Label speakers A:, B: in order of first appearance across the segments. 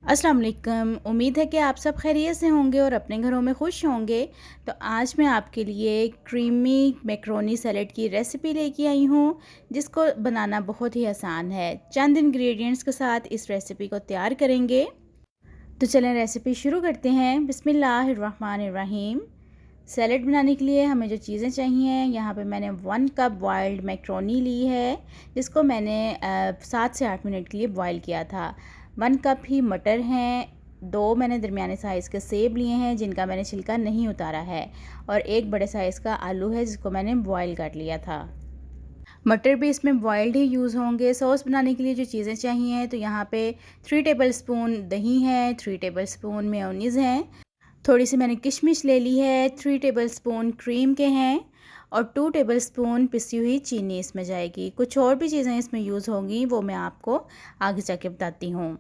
A: अस्सलाम वालेकुम। उम्मीद है कि आप सब खैरियत से होंगे और अपने घरों में खुश होंगे। तो आज मैं आपके लिए क्रीमी मैक्रोनी सैलेड की रेसिपी लेके आई हूँ, जिसको बनाना बहुत ही आसान है। चंद इंग्रेडिएंट्स के साथ इस रेसिपी को तैयार करेंगे। तो चलें रेसिपी शुरू करते हैं। बिस्मिल्लाहिर्रहमानिर्रहीम। सैलेड बनाने के लिए हमें जो चीज़ें चाहिए, यहाँ पे मैंने 1 कप बॉइल्ड मैक्रोनी ली है, जिसको मैंने 7 से 8 मिनट के लिए बॉईल किया था। 1 कप ही मटर हैं, 2 मैंने दरमियाने साइज़ के सेब लिए हैं जिनका मैंने छिलका नहीं उतारा है, और 1 बड़े साइज़ का आलू है जिसको मैंने बॉईल कर लिया था। मटर भी इसमें बॉइल्ड ही यूज़ होंगे। सॉस बनाने के लिए जो चीज़ें चाहिए, तो यहाँ पे 3 टेबलस्पून दही है, 3 टेबलस्पून मेयोनीज़ हैं, थोड़ी सी मैंने किशमिश ले ली है, 3 टेबलस्पून क्रीम के हैं, और 2 टेबलस्पून पिसी हुई चीनी इसमें जाएगी। कुछ और भी चीज़ें इसमें यूज़ होंगी, वो मैं आपको आगे जाके बताती हूँ।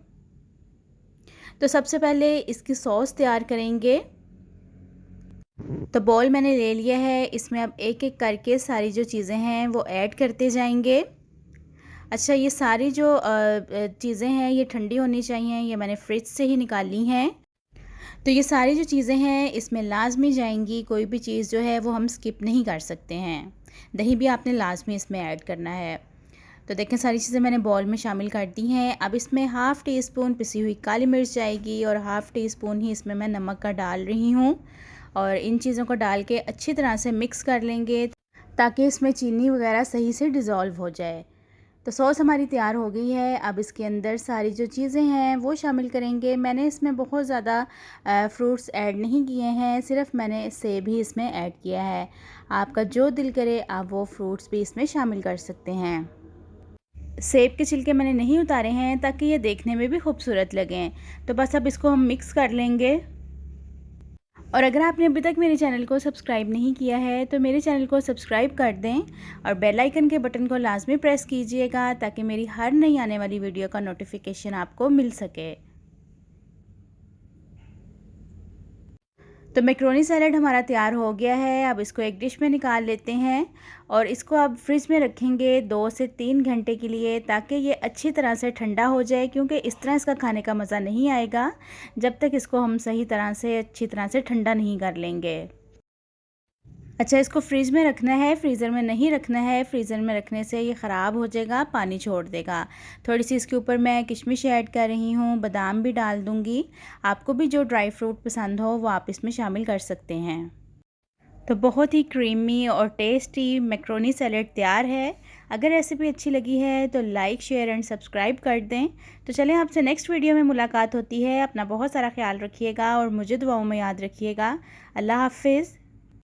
A: तो सबसे पहले इसकी सॉस तैयार करेंगे। तो बॉल मैंने ले लिया है, इसमें अब एक एक करके सारी जो चीज़ें हैं वो ऐड करते जाएंगे। अच्छा, ये सारी जो चीज़ें हैं ये ठंडी होनी चाहिए, ये मैंने फ्रिज से ही निकाली हैं। तो ये सारी जो चीज़ें हैं इसमें लाजमी जाएंगी, कोई भी चीज़ जो है वो हम स्किप नहीं कर सकते हैं। दही भी आपने लाजमी इसमें ऐड करना है। तो देखें, सारी चीज़ें मैंने बॉल में शामिल कर दी हैं। अब इसमें हाफ़ टी स्पून पिसी हुई काली मिर्च जाएगी, और हाफ़ टी स्पून ही इसमें मैं नमक का डाल रही हूँ, और इन चीज़ों को डाल के अच्छी तरह से मिक्स कर लेंगे ताकि इसमें चीनी वगैरह सही से डिज़ोल्व हो जाए। तो सॉस हमारी तैयार हो गई है। अब इसके अंदर सारी जो चीज़ें हैं वो शामिल करेंगे। मैंने इसमें बहुत ज़्यादा फ्रूट्स ऐड नहीं किए हैं, सिर्फ मैंने सेब ही इसमें ऐड किया है। आपका जो दिल करे आप वो फ्रूट्स भी इसमें शामिल कर सकते हैं। सेब के छिलके मैंने नहीं उतारे हैं ताकि ये देखने में भी खूबसूरत लगें। तो बस अब इसको हम मिक्स कर लेंगे। और अगर आपने अभी तक मेरे चैनल को सब्सक्राइब नहीं किया है तो मेरे चैनल को सब्सक्राइब कर दें, और बेल आइकन के बटन को लाजमी प्रेस कीजिएगा ताकि मेरी हर नई आने वाली वीडियो का नोटिफिकेशन आपको मिल सके। तो मैक्रोनी सैलेड हमारा तैयार हो गया है। अब इसको एक डिश में निकाल लेते हैं, और इसको अब फ्रिज में रखेंगे 2 से 3 घंटे के लिए, ताकि ये अच्छी तरह से ठंडा हो जाए, क्योंकि इस तरह इसका खाने का मज़ा नहीं आएगा जब तक इसको हम सही तरह से अच्छी तरह से ठंडा नहीं कर लेंगे। अच्छा, इसको फ्रिज में रखना है, फ्रीज़र में नहीं रखना है। फ्रीज़र में रखने से ये ख़राब हो जाएगा, पानी छोड़ देगा। थोड़ी सी इसके ऊपर मैं किशमिश ऐड कर रही हूँ, बादाम भी डाल दूँगी। आपको भी जो ड्राई फ्रूट पसंद हो वो आप इसमें शामिल कर सकते हैं। तो बहुत ही क्रीमी और टेस्टी मैक्रोनी सैलेड तैयार है। अगर रेसिपी अच्छी लगी है तो लाइक, शेयर एंड सब्सक्राइब कर दें। तो चलें, आपसे नेक्स्ट वीडियो में मुलाकात होती है। अपना बहुत सारा ख्याल रखिएगा और मुझे दुआओं में याद रखिएगा। अल्लाह हाफ़िज़।